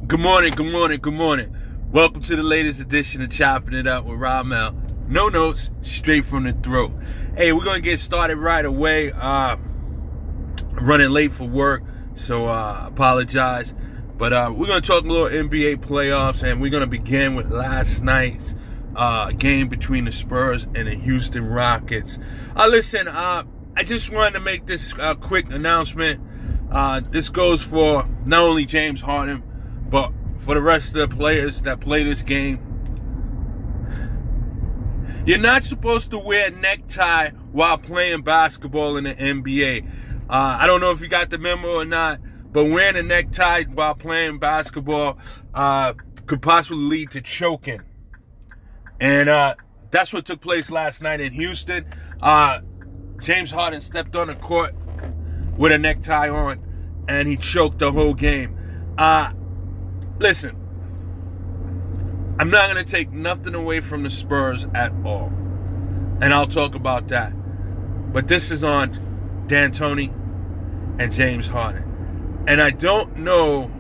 Good morning, good morning, good morning. Welcome to the latest edition of Chopping It Up with Ramel. No notes, straight from the throat. Hey, we're going to get started right away. Running late for work, so apologize. But we're going to talk a little NBA playoffs, and we're going to begin with last night's game between the Spurs and the Houston Rockets. Listen, I just wanted to make this quick announcement. This goes for not only James Harden, but for the rest of the players that play this game. You're not supposed to wear a necktie while playing basketball in the NBA. I don't know if you got the memo or not, but wearing a necktie while playing basketball could possibly lead to choking. And that's what took place last night in Houston. James Harden stepped on the court with a necktie on, and he choked the whole game. Listen, I'm not going to take nothing away from the Spurs at all, and I'll talk about that. But this is on D'Antoni and James Harden. And I don't know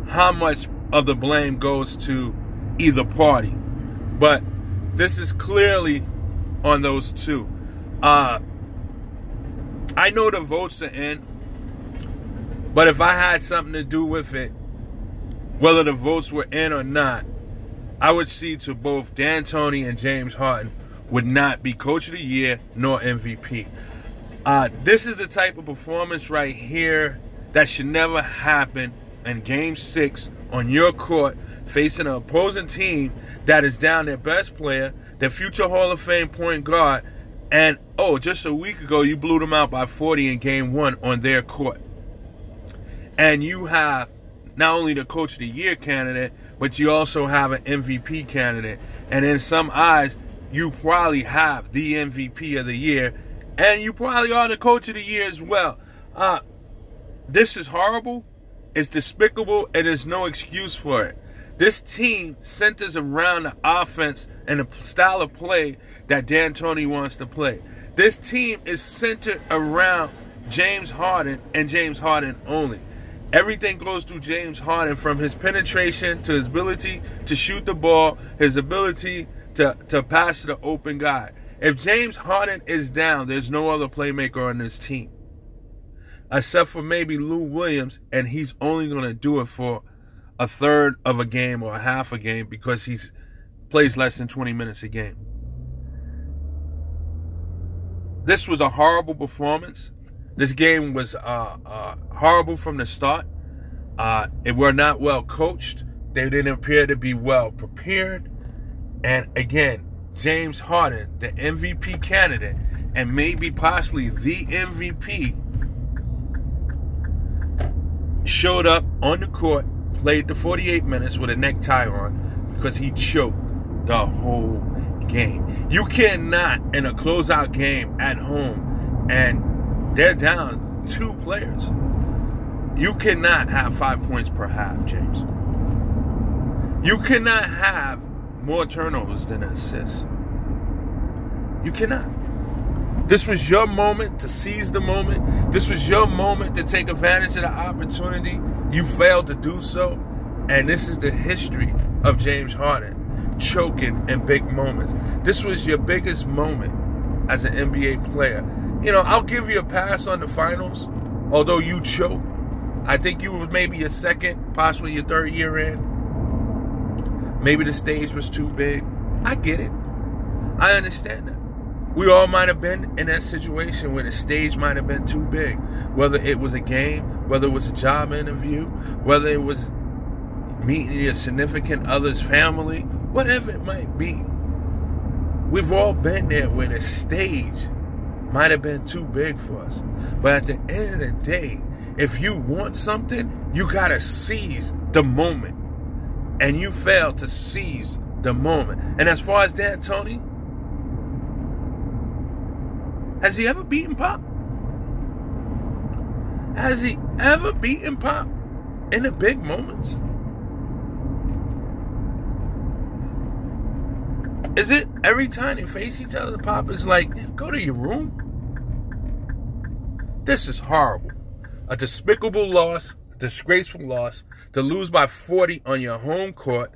how much of the blame goes to either party, but this is clearly on those two. I know the votes are in, but if I had something to do with it, whether the votes were in or not, I would see to both D'Antoni and James Harden would not be Coach of the Year nor MVP. This is the type of performance right here that should never happen in Game 6 on your court, facing an opposing team that is down their best player, their future Hall of Fame point guard, and, just a week ago, you blew them out by 40 in Game 1 on their court. And you have not only the Coach of the Year candidate, but you also have an MVP candidate. And in some eyes, you probably have the MVP of the year, and you probably are the Coach of the Year as well. This is horrible, it's despicable, and there's no excuse for it. This team centers around the offense and the style of play that D'Antoni wants to play. This team is centered around James Harden and James Harden only. Everything goes through James Harden, from his penetration to his ability to shoot the ball, his ability to pass to the open guy. If James Harden is down, there's no other playmaker on this team, except for maybe Lou Williams, and he's only going to do it for a third of a game or a half a game because he plays less than 20 minutes a game. This was a horrible performance. This game was horrible from the start. It were not well coached. They didn't appear to be well prepared. And again, James Harden, the MVP candidate, and maybe possibly the MVP, showed up on the court, played the 48 minutes with a necktie on because he choked the whole game. You cannot, in a closeout game at home, and they're down 2 players, you cannot have 5 points per half, James. You cannot have more turnovers than assists. You cannot. This was your moment to seize the moment. This was your moment to take advantage of the opportunity. You failed to do so. And this is the history of James Harden, choking in big moments. This was your biggest moment as an NBA player. I'll give you a pass on the finals, although you choked. I think you was maybe your second, possibly your third year in. Maybe the stage was too big. I get it. I understand that. We all might have been in that situation where the stage might have been too big. Whether it was a game, whether it was a job interview, whether it was meeting your significant other's family, whatever it might be. We've all been there where the stage might have been too big for us. But at the end of the day, if you want something, you got to seize the moment. And you failed to seize the moment. And as far as D'Antoni, has he ever beaten Pop? Has he ever beaten Pop in the big moments? Is it every time they face each other, Pop is like, go to your room? This is horrible. A despicable loss disgraceful loss, to lose by 40 on your home court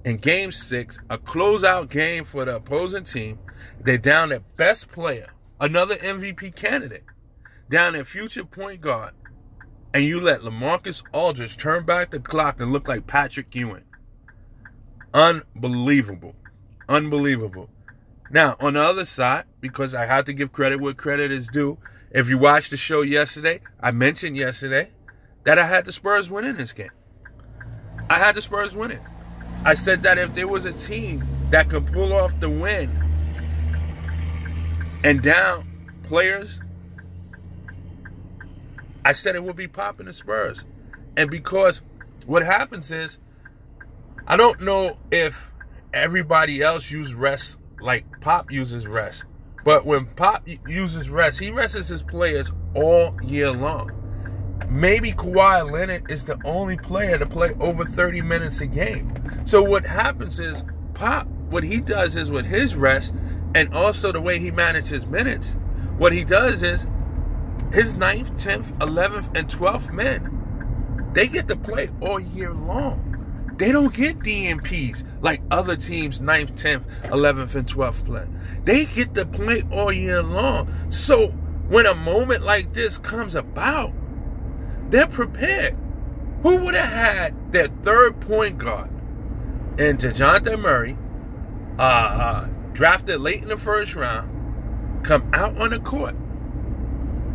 in Game 6, a closeout game for the opposing team. They're down their best player, another MVP candidate, down their future point guard, and you let LaMarcus Aldridge turn back the clock and look like Patrick Ewing. Unbelievable. Unbelievable. Now, on the other side, because I have to give credit where credit is due, if you watched the show yesterday, I mentioned yesterday that I had the Spurs winning this game. I had the Spurs winning. I said that if there was a team that could pull off the win and down players, I said it would be Pop and the Spurs. And because what happens is, I don't know if everybody else uses rest like Pop uses rest. But when Pop uses rest, he rests his players all year long. Maybe Kawhi Leonard is the only player to play over 30 minutes a game. So what happens is, Pop, what he does is with his rest and also the way he manages minutes, what he does is his 9th, 10th, 11th, and 12th men, they get to play all year long. They don't get DNPs like other teams' 9th, 10th, 11th, and 12th play. They get to play all year long. So when a moment like this comes about, they're prepared. Who would have had their third point guard and DeJounte Murray, drafted late in the first round, come out on the court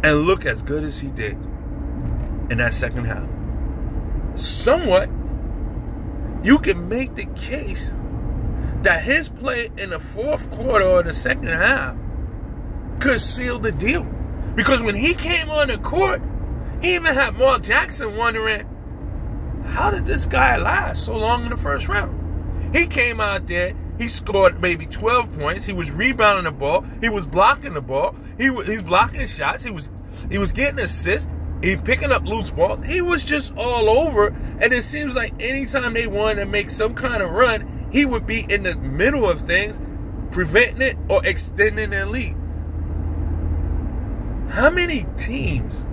and look as good as he did in that second half? Somewhat, you can make the case that his play in the fourth quarter or the second half could seal the deal. Because when he came on the court, he even had Mark Jackson wondering, how did this guy last so long in the first round? He came out there, he scored maybe 12 points, he was rebounding the ball, he was blocking the ball, he's blocking shots, he was getting assists, he picking up loose balls. He was just all over, and it seems like anytime they wanted to make some kind of run, he would be in the middle of things, preventing it or extending their lead. How many teams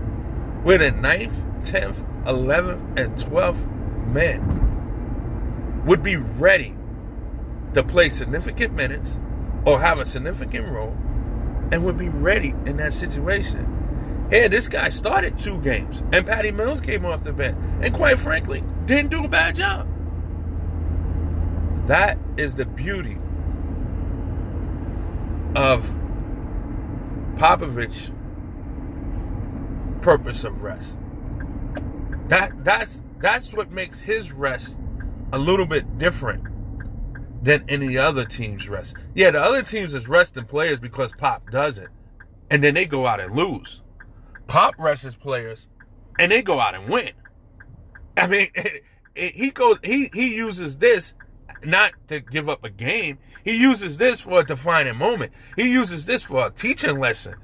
with a 9th, 10th, 11th, and 12th men would be ready to play significant minutes or have a significant role and would be ready in that situation? And this guy started 2 games, and Patty Mills came off the bench, and quite frankly, didn't do a bad job. That is the beauty of Popovich's purpose of rest. That's what makes his rest a little bit different than any other team's rest. Yeah, the other teams is resting players because Pop does it, and then they go out and lose. Pop rests players, and they go out and win. I mean, he uses this not to give up a game. He uses this for a defining moment. He uses this for a teaching lesson.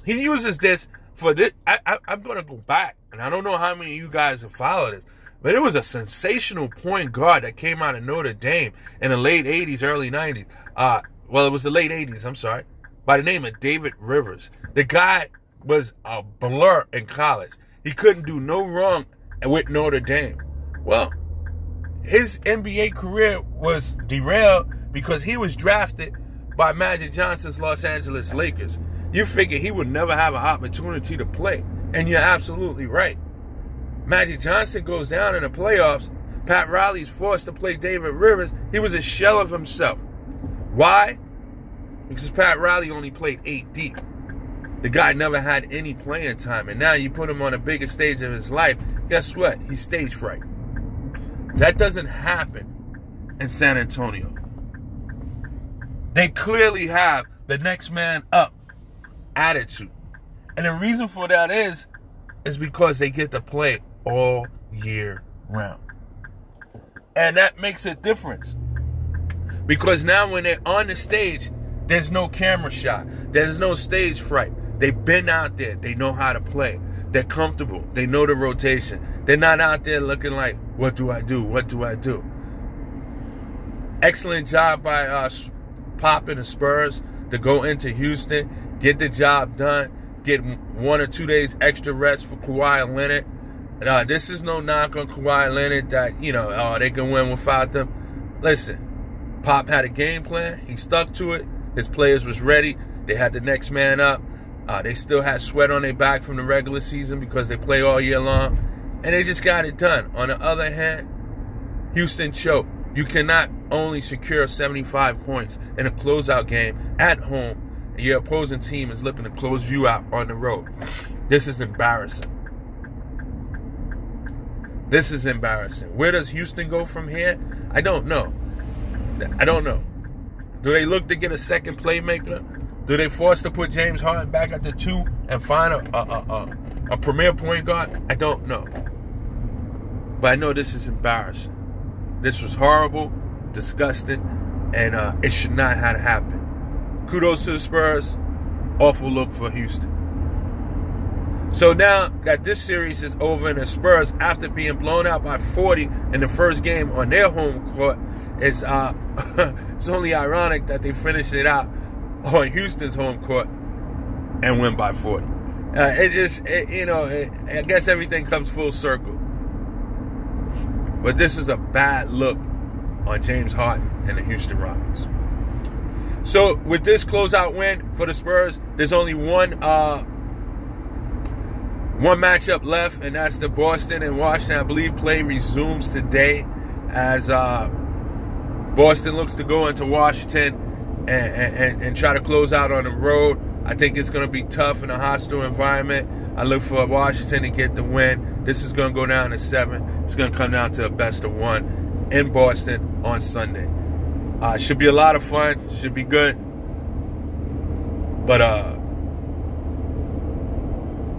He uses this for this. I'm going to go back, and I don't know how many of you guys have followed it, but it was a sensational point guard that came out of Notre Dame in the late 80s, early 90s. Well, it was the late 80s, I'm sorry, by the name of David Rivers. The guy was a blur in college. He couldn't do no wrong with Notre Dame. Well, his NBA career was derailed because he was drafted by Magic Johnson's Los Angeles Lakers. You figure he would never have an opportunity to play, and you're absolutely right. Magic Johnson goes down in the playoffs. Pat Riley's forced to play David Rivers. He was a shell of himself. Why? Because Pat Riley only played 8 deep. The guy never had any playing time, and now you put him on the biggest stage of his life, guess what? He's stage fright. That doesn't happen in San Antonio. They clearly have the next man up attitude. And the reason for that is because they get to play all year round. And that makes a difference. Because now when they're on the stage, there's no camera shot. There's no stage fright. They've been out there. They know how to play. They're comfortable. They know the rotation. They're not out there looking like, what do I do? What do I do? Excellent job by Pop and the Spurs to go into Houston, get the job done, get 1 or 2 days extra rest for Kawhi Leonard. This is no knock on Kawhi Leonard that, they can win without them. Listen, Pop had a game plan. He stuck to it. His players was ready. They had the next man up. They still had sweat on their back from the regular season because they play all year long. And they just got it done. On the other hand, Houston choked. You cannot only secure 75 points in a closeout game at home, and your opposing team is looking to close you out on the road. This is embarrassing. This is embarrassing. Where does Houston go from here? I don't know. Do they look to get a second playmaker? Do they force to put James Harden back at the 2 and find a premier point guard? I don't know. But I know this is embarrassing. This was horrible, disgusting, and it should not have happened. Kudos to the Spurs. Awful look for Houston. So now that this series is over and the Spurs, after being blown out by 40 in the first game on their home court, it's only ironic that they finished it out on Houston's home court and win by 40. I guess everything comes full circle. But this is a bad look on James Harden and the Houston Rockets. So with this closeout win for the Spurs, there's only one matchup left, and that's the Boston and Washington. I believe play resumes today as Boston looks to go into Washington and try to close out on the road. I think it's going to be tough in a hostile environment. I look for Washington to get the win. This is going to go down to 7. It's going to come down to a best of 1 in Boston on Sunday. Should be a lot of fun. Should be good. But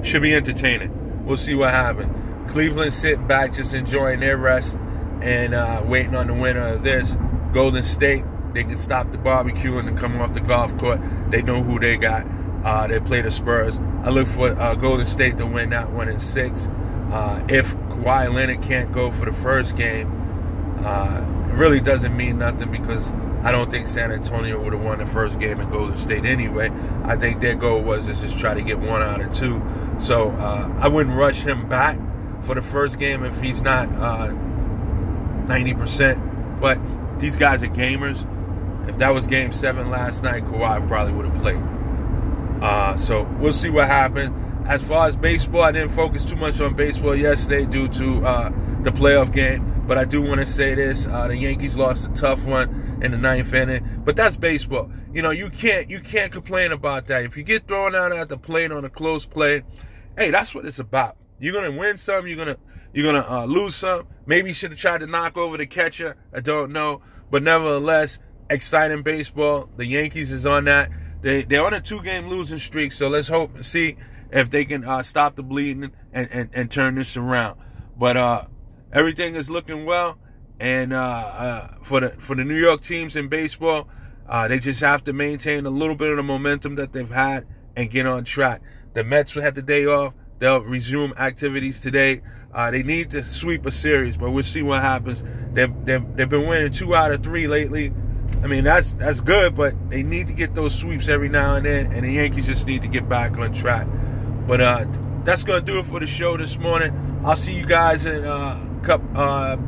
should be entertaining. We'll see what happens. Cleveland sitting back, just enjoying their rest and waiting on the winner of this. Golden State, they can stop the barbecue and come off the golf court. They know who they got. They play the Spurs. I look for Golden State to win that one in 6. If Kawhi Leonard can't go for the first game, it really doesn't mean nothing because I don't think San Antonio would have won the first game in Golden State anyway. I think their goal was to just try to get 1 out of 2. So I wouldn't rush him back for the first game if he's not 90%. But these guys are gamers. If that was Game 7 last night, Kawhi probably would have played. So we'll see what happens. As far as baseball, I didn't focus too much on baseball yesterday due to the playoff game. But I do want to say this. The Yankees lost a tough one in the 9th inning. But that's baseball. You can't complain about that. If you get thrown out at the plate on a close play, hey, that's what it's about. You're going to win some. You're gonna lose some. Maybe you should have tried to knock over the catcher. I don't know. But nevertheless, exciting baseball. The Yankees is on that. They're on a 2-game losing streak. So let's hope and see if they can stop the bleeding and turn this around. But everything is looking well, and for the New York teams in baseball, they just have to maintain a little bit of the momentum that they've had and get on track. The Mets had the day off. They'll resume activities today. They need to sweep a series, but we'll see what happens. They've been winning 2 out of 3 lately. I mean, that's good, but they need to get those sweeps every now and then, and the Yankees just need to get back on track. But that's going to do it for the show this morning. I'll see you guys in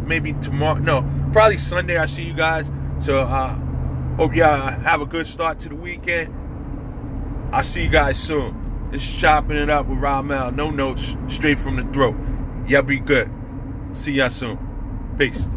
maybe tomorrow. No, probably Sunday I'll see you guys. So hope y'all have a good start to the weekend. I'll see you guys soon. This is Chopping It Up with Ramel. No notes, straight from the throat. Y'all be good. See y'all soon. Peace.